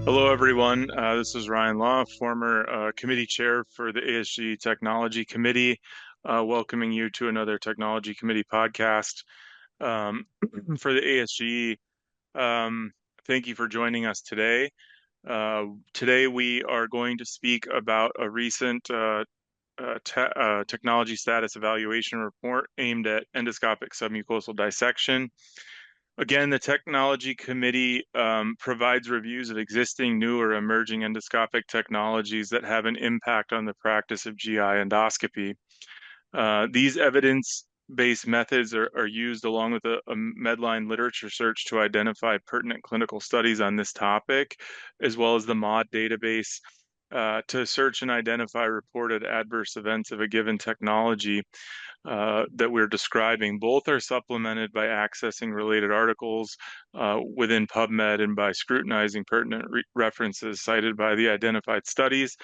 Hello, everyone. This is Ryan Law, former committee chair for the ASG Technology Committee, welcoming you to another Technology Committee podcast. Um, for the ASG, um, thank you for joining us today. Today, we are going to speak about a recent technology status evaluation report aimed at endoscopic submucosal dissection. Again, the Technology Committee provides reviews of existing, new, or emerging endoscopic technologies that have an impact on the practice of GI endoscopy. These evidence-based methods are used along with a Medline literature search to identify pertinent clinical studies on this topic, as well as the MAUDE database to search and identify reported adverse events of a given technology that we're describing. Both are supplemented by accessing related articles within PubMed and by scrutinizing pertinent references cited by the identified studies.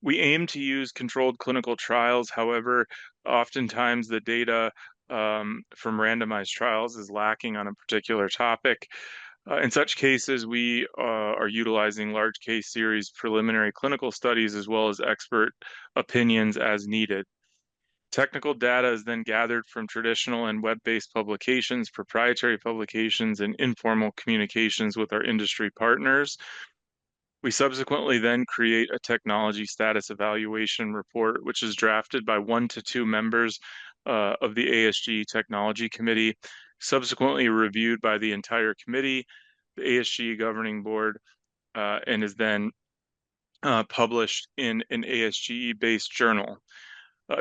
We aim to use controlled clinical trials. However, oftentimes the data from randomized trials is lacking on a particular topic. In such cases, we are utilizing large case series preliminary clinical studies as well as expert opinions as needed. Technical data is then gathered from traditional and web-based publications, proprietary publications, and informal communications with our industry partners. We subsequently then create a technology status evaluation report, which is drafted by 1 to 2 members of the ASG Technology Committee, subsequently reviewed by the entire committee, the ASG Governing Board, and is then published in an ASGE-based journal.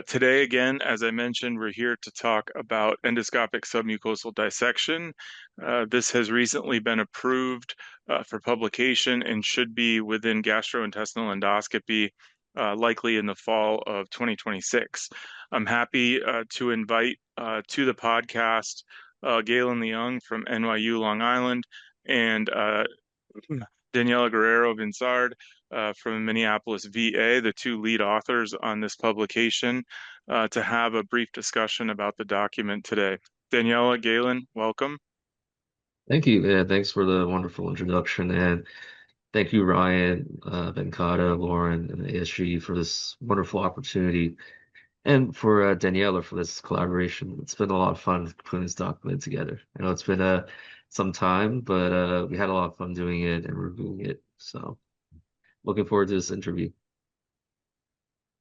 Today, again, as I mentioned, we're here to talk about endoscopic submucosal dissection. This has recently been approved for publication and should be within gastrointestinal endoscopy, likely in the fall of 2026. I'm happy to invite to the podcast Galen Leung from NYU Long Island and Daniela Guerrero Vinsard from Minneapolis, VA, the two lead authors on this publication, to have a brief discussion about the document today. Daniela, Galen, welcome. Thank you. Yeah, thanks for the wonderful introduction. And thank you, Ryan, Venkata, Lauren, and ASG for this wonderful opportunity. And for Daniela for this collaboration. It's been a lot of fun putting this document together. I know it's been some time, but we had a lot of fun doing it and reviewing it. So looking forward to this interview.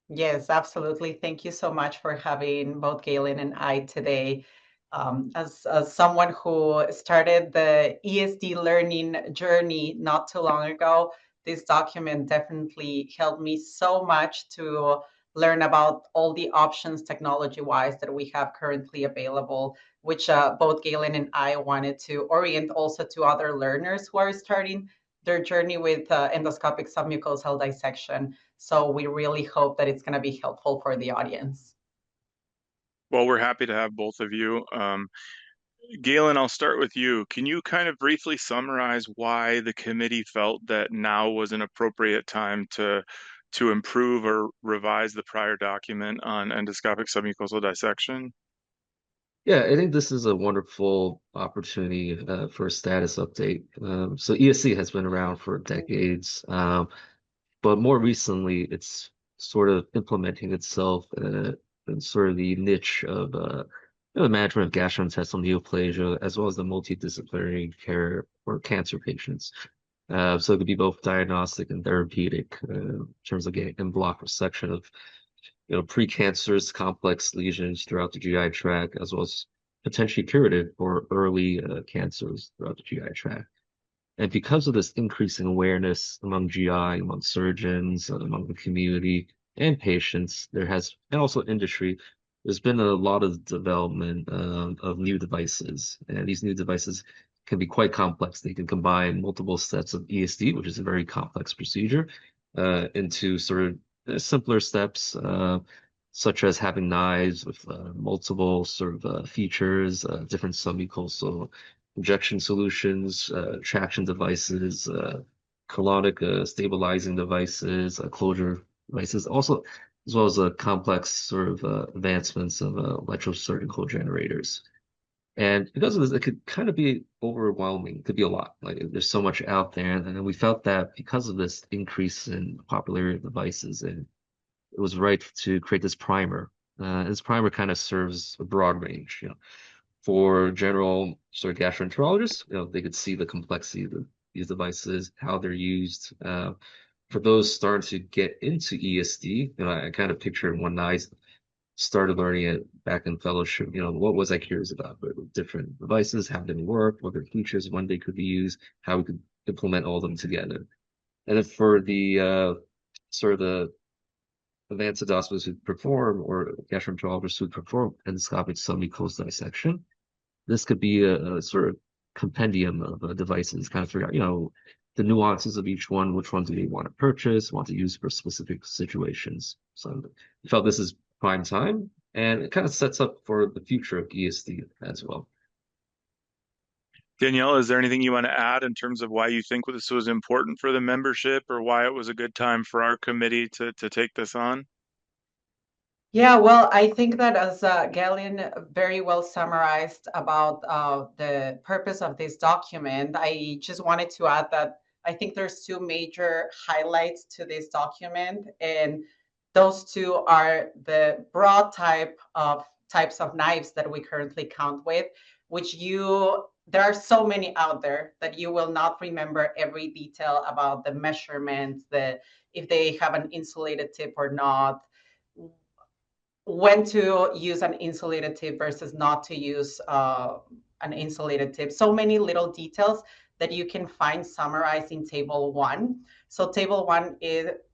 Yes, absolutely. Thank you so much for having both Galen and I today. As someone who started the ESD learning journey not too long ago, this document definitely helped me so much to learn about all the options technology-wise that we have currently available, which both Galen and I wanted to orient also to other learners who are starting their journey with endoscopic submucosal dissection. So we really hope that it's going to be helpful for the audience. Well, we're happy to have both of you. Galen, I'll start with you. Can you kind of briefly summarize why the committee felt that now was an appropriate time to improve or revise the prior document on endoscopic submucosal dissection? Yeah, I think this is a wonderful opportunity for a status update. So ESC has been around for decades. But more recently, it's sort of implementing itself in sort of the niche of management of gastrointestinal neoplasia, as well as the multidisciplinary care for cancer patients. So it could be both diagnostic and therapeutic in terms of getting in block resection of precancerous complex lesions throughout the GI tract, as well as potentially curative for early cancers throughout the GI tract. And because of this increasing awareness among GI, among surgeons, among the community and patients, and also industry, there's been a lot of development of new devices. And these new devices can be quite complex. They can combine multiple sets of ESD, which is a very complex procedure, into sort of simpler steps, such as having knives with multiple sort of features, different submucosal injection solutions, traction devices, colonic stabilizing devices, closure devices, also as well as complex sort of advancements of electrosurgical generators. And because of this, it could kind of be overwhelming. It could be a lot. Like there's so much out there. And then we felt that because of this increase in popularity of devices, and it was right to create this primer. This primer kind of serves a broad range, for general sort of gastroenterologists, they could see the complexity of these devices, how they're used. For those starting to get into ESD, I kind of picture when I started learning it back in fellowship, what was I curious about? But different devices, how they work, what their features, when they could be used, how we could implement all of them together. And then for the sort of the advanced endoscopists who perform or gastroenterologists who perform endoscopic submucosal dissection, this could be a sort of compendium of devices, kind of figure out, the nuances of each one, which one do they want to purchase, want to use for specific situations. So I felt this is prime time, and it kind of sets up for the future of ESD as well. Daniela, is there anything you want to add in terms of why you think this was important for the membership or why it was a good time for our committee to take this on? Yeah, well, I think that as Galen very well summarized about the purpose of this document, I just wanted to add that I think there's two major highlights to this document, and those two are the broad types of knives that we currently count with, which there are so many out there that you will not remember every detail about the measurements, if they have an insulated tip or not, when to use an insulated tip versus not to use an insulated tip. So many little details that you can find summarized in table 1. So table 1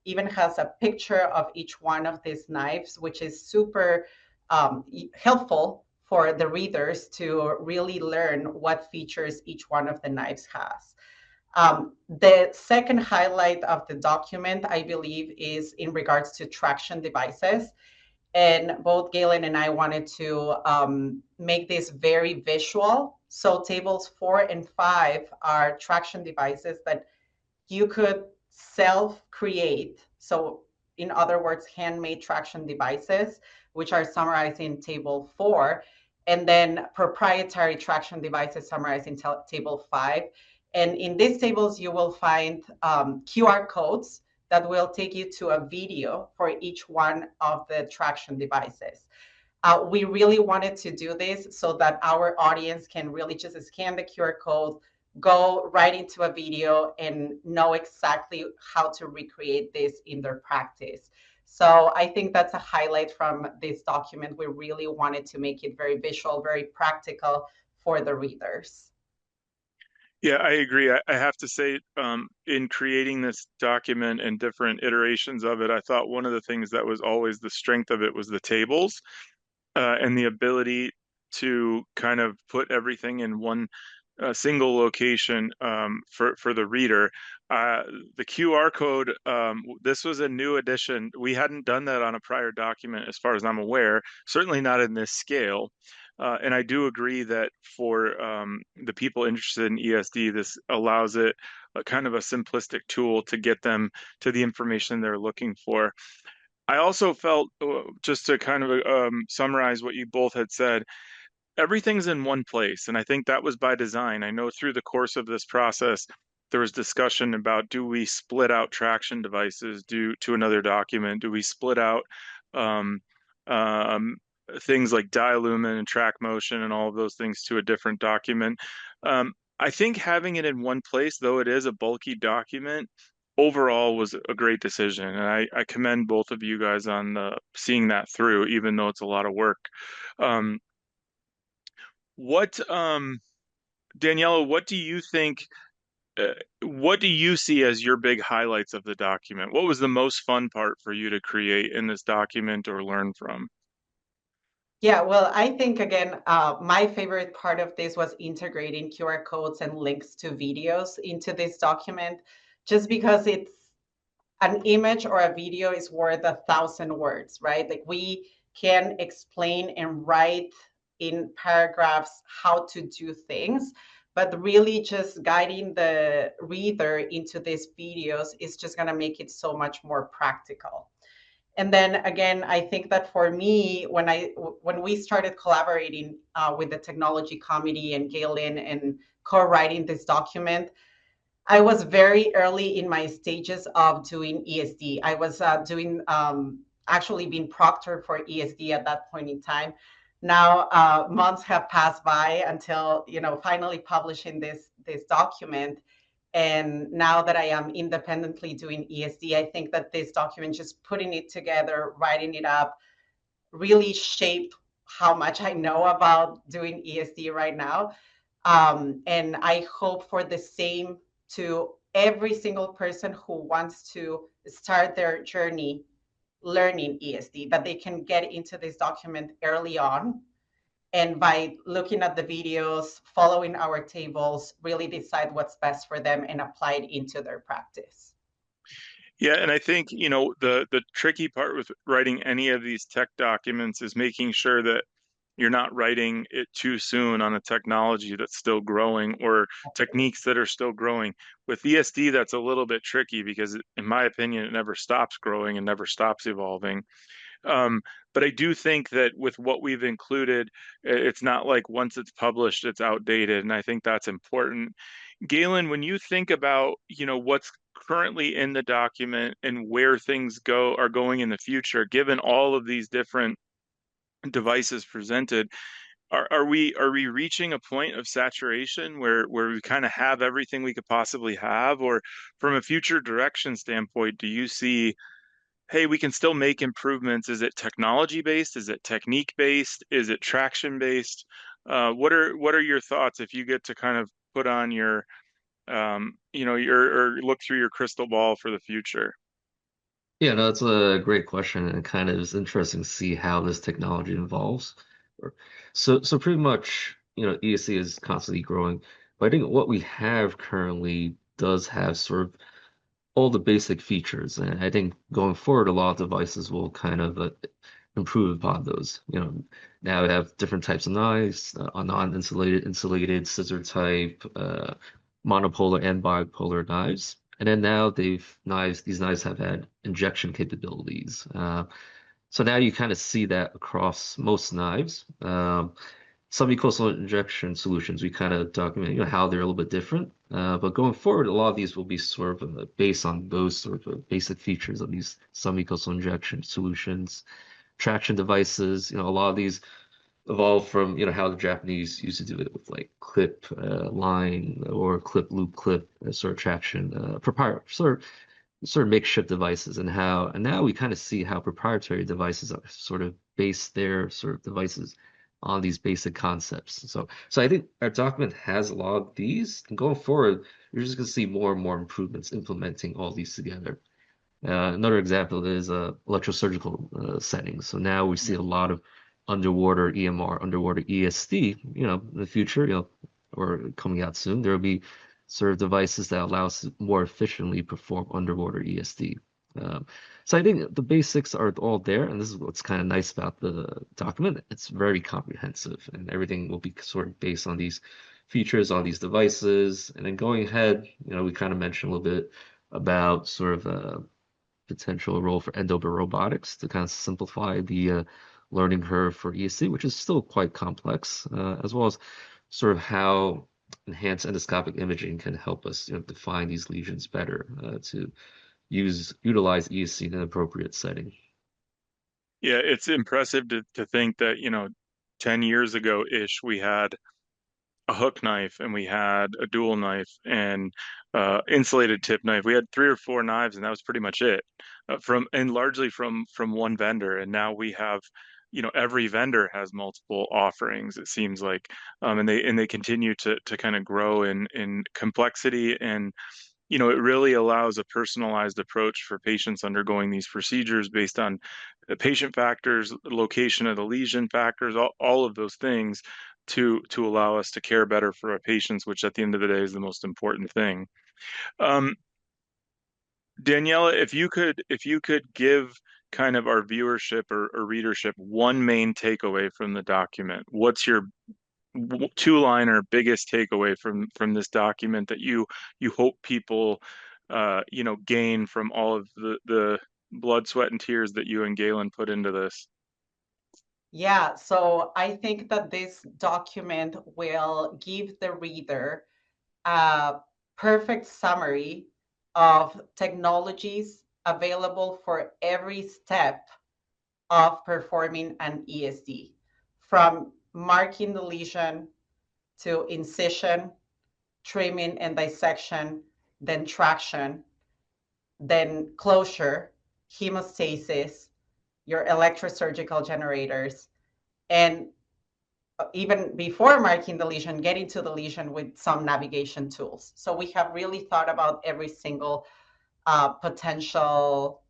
even has a picture of each one of these knives, which is super helpful for the readers to really learn what features each one of the knives has. The second highlight of the document, I believe, is in regards to traction devices. And both Galen and I wanted to make this very visual. So tables 4 and 5 are traction devices that you could self-create. So in other words, handmade traction devices, which are summarized in table 4, and then proprietary traction devices summarized in table 5. And in these tables, you will find QR codes that will take you to a video for each one of the traction devices. We really wanted to do this so that our audience can really just scan the QR code, go right into a video, and know exactly how to recreate this in their practice. So I think that's a highlight from this document. We really wanted to make it very visual, very practical for the readers. Yeah, I agree. I have to say, in creating this document and different iterations of it, I thought one of the things that was always the strength of it was the tables and the ability to kind of put everything in one single location for the reader. The QR code, this was a new addition. We hadn't done that on a prior document, as far as I'm aware, certainly not in this scale. And I do agree that for the people interested in ESD, this allows it a kind of a simplistic tool to get them to the information they're looking for. I also felt, just to kind of summarize what you both had said, everything's in one place. And I think that was by design. I know through the course of this process, there was discussion about, do we split out traction devices to another document? Do we split out um, um, things like dialumen and track motion and all of those things to a different document? I think having it in one place, though it is a bulky document, overall was a great decision. And I commend both of you guys on seeing that through, even though it's a lot of work. Um, what, Daniela, what do you think? What do you see as your big highlights of the document? What was the most fun part for you to create in this document or learn from? Yeah, well, I think again, my favorite part of this was integrating QR codes and links to videos into this document, just because it's an image or a video is worth 1,000 words, right? Like we can explain and write in paragraphs how to do things, but really just guiding the reader into these videos is just going to make it so much more practical. And then again, I think that for me, when we started collaborating with the technology committee and Galen and co-writing this document, I was very early in my stages of doing ESD. I was doing actually being proctor for ESD at that point in time. Now months have passed by until finally publishing this document. And now that I am independently doing ESD, I think that this document, just putting it together, writing it up, really shaped how much I know about doing ESD right now. And I hope for the same to every single person who wants to start their journey learning ESD, that they can get into this document early on. And by looking at the videos, following our tables, really decide what's best for them and apply it into their practice. Yeah, and I think, the tricky part with writing any of these tech documents is making sure that you're not writing it too soon on a technology that's still growing or techniques that are still growing. With ESD, that's a little bit tricky because, in my opinion, it never stops growing and never stops evolving. Um, but I do think that with what we've included, it's not like once it's published, it's outdated. And I think that's important. Galen, when you think about, what's currently in the document and where things are going in the future, given all of these different devices presented, are we reaching a point of saturation where we kind of have everything we could possibly have? Or from a future direction standpoint, do you see, hey, we can still make improvements? Is it technology based? Is it technique based? Is it traction based? What are your thoughts if you get to kind of put on your or look through your crystal ball for the future? Yeah, no, that's a great question, and kind of is interesting to see how this technology evolves. So pretty much, ESC is constantly growing, but I think what we have currently does have sort of all the basic features, and I think going forward, a lot of devices will kind of improve upon those. Now we have different types of knives, non-insulated, insulated, scissor type, monopolar and bipolar knives. And then now these knives have had injection capabilities. So now you kind of see that across most knives. Submucosal injection solutions, we kind of document, how they're a little bit different. But going forward, a lot of these will be sort of based on those sort of basic features of these submucosal injection solutions. Traction devices, a lot of these evolved from, how the Japanese used to do it with like clip line or clip loop clip sort of traction, proprietary sort of makeshift devices, and now we kind of see how proprietary devices are sort of base their sort of devices on these basic concepts. So I think our document has a lot of these, and going forward, you're just going to see more and more improvements implementing all these together. Another example is electrosurgical settings. So now we see a lot of underwater EMR, underwater ESD. In the future, or coming out soon, there will be sort of devices that allow us to more efficiently perform underwater ESD. So I think the basics are all there, and this is what's kind of nice about the document. It's very comprehensive, and everything will be sort of based on these features on these devices. And then going ahead, we kind of mentioned a little bit about sort of potential role for endobirobotics to kind of simplify the learning curve for ESC, which is still quite complex, as well as sort of how enhanced endoscopic imaging can help us, define these lesions better to utilize ESC in an appropriate setting. Yeah, it's impressive to think that, 10 years ago-ish, we had a hook knife and we had a dual knife and insulated tip knife. We had three or four knives and that was pretty much it, largely from one vendor. And now we have, every vendor has multiple offerings, it seems like, and they continue to kind of grow in complexity. And it really allows a personalized approach for patients undergoing these procedures based on the patient factors, location of the lesion factors, all of those things to allow us to care better for our patients, which at the end of the day is the most important thing. Um, Daniela, if you could give kind of our viewership or readership one main takeaway from the document, what's your two-liner biggest takeaway from this document that you hope people gain from all of blood, sweat, and tears that you and Galen put into this. Yeah, so I think that this document will give the reader a perfect summary of technologies available for every step of performing an ESD, from marking the lesion to incision, trimming and dissection, then traction, then closure, hemostasis, your electrosurgical generators, and even before marking the lesion, getting to the lesion with some navigation tools. So we have really thought about every single potential,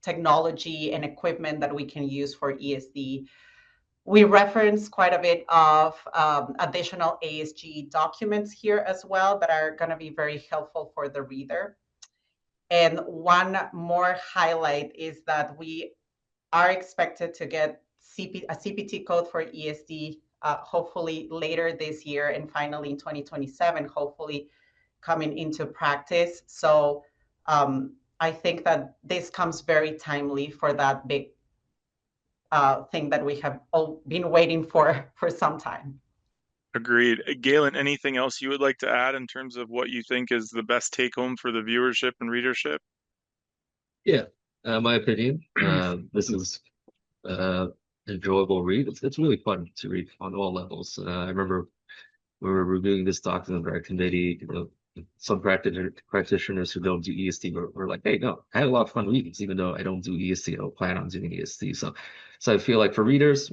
technology and equipment that we can use for ESD. We reference quite a bit of additional ASG documents here as well that are going to be very helpful for the reader. And one more highlight is that we are expected to get a CPT code for ESD hopefully later this year, and finally in 2027, hopefully coming into practice. So I think that this comes very timely for that big thing that we have all been waiting for some time. Agreed. Galen, anything else you would like to add in terms of what you think is the best take home for the viewership and readership? Yeah, my opinion, this is enjoyable read. It's really fun to read on all levels. I remember when we were reviewing this document by our committee, some practitioners who don't do ESD were like, "Hey, no, I had a lot of fun reading this, even though I don't do ESD. I don't plan on doing ESD." So I feel like for readers,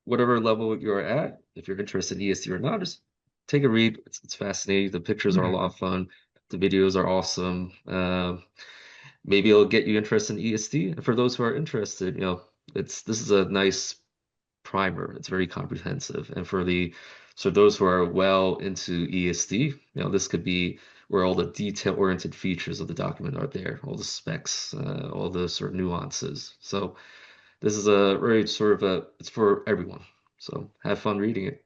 whatever level you're at, if you're interested in ESD or not, just take a read. It's fascinating. The pictures are a lot of fun. The videos are awesome. Maybe it'll get you interested in ESD. And for those who are interested, this is a nice primer. It's very comprehensive. And so those who are well into ESD, this could be where all the detail-oriented features of the document are there, all the specs, all the sort of nuances. So this is a very it's for everyone. So have fun reading it.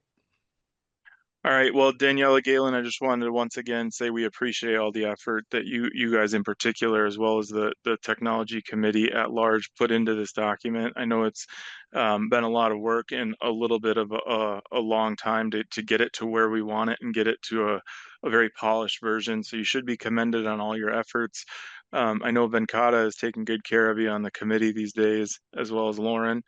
All right. Well, Daniela, Galen, I just wanted to once again say we appreciate all the effort that you guys in particular, as well as the technology committee at large, put into this document. I know it's been a lot of work and a little bit of a long time to get it to where we want it and get it to a very polished version. So you should be commended on all your efforts. I know Venkata is taking good care of you on the committee these days, as well as Lauren.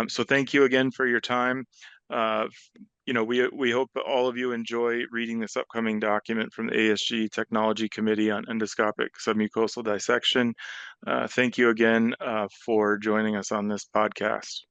So thank you again for your time. We hope that all of you enjoy reading this upcoming document from the ASG Technology Committee on Endoscopic Submucosal Dissection. Thank you again for joining us on this podcast.